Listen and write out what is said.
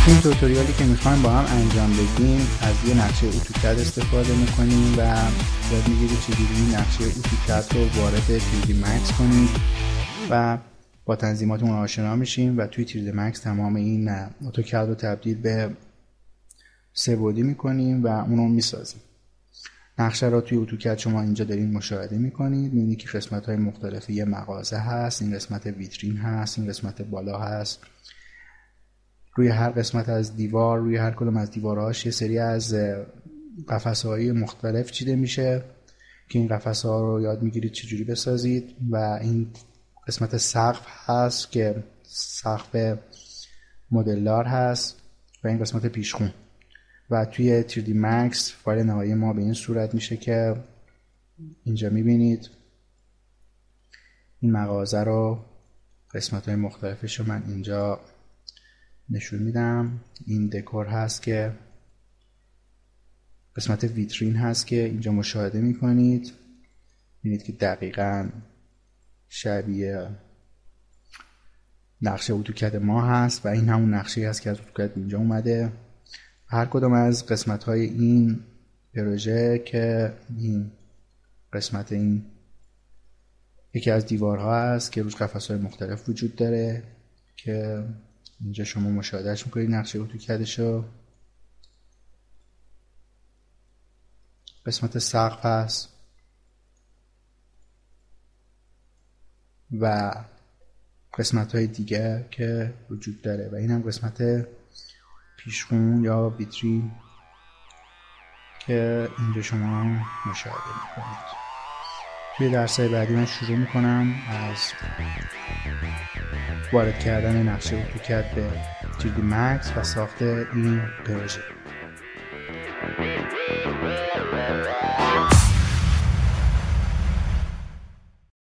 این توتوریالی که میخوایم با هم انجام بدیم از یه نقشه اتوکد استفاده میکنیم و یاد میگیرید چجوری نقشه اتوکد رو وارد 3D Max کنید و با تنظیماتمون آشنا میشیم و توی 3D Max تمام این اتوکد رو تبدیل به 3 میکنیم و اونو میسازیم. نقشه رو توی اتوکد شما اینجا دارین مشاهده میکنید، میبینید که قسمت‌های مختلف یه مغازه هست، این قسمت ویترین هست، این قسمت بالا هست. روی هر قسمت از دیوار، روی هر کدوم از دیوارهاش یه سری از قفسه‌های مختلف چیده میشه که این قفسه‌ها رو یاد میگیرید چجوری بسازید. و این قسمت سقف هست که سقف مدلدار هست و این قسمت پیشخون. و توی 3D Max فایل نهایی ما به این صورت میشه که اینجا میبینید این مغازه رو قسمت‌های مختلفش رو من اینجا نشون میدم. این دکور هست که قسمت ویترین هست که اینجا مشاهده میکنید، میبینید که دقیقاً شبیه نقشه اتوکد ما هست و این همون نقشه هست که از اتوکد اینجا اومده. هر کدوم از قسمت های این پروژه که این قسمت این یکی از دیوارها هست که روش قفس های مختلف وجود داره که اینجا شما مشاهدهش میکنید نقشه اتوکدشو. قسمت سقف هست و قسمت های دیگه که وجود داره و این هم قسمت پیشخون یا ویترین که اینجا شما مشاهده میکنید. توی درس‌های بعدی من شروع میکنم از وارد کردن نقشه اتوکد به 3D Max و ساخت این پروژه.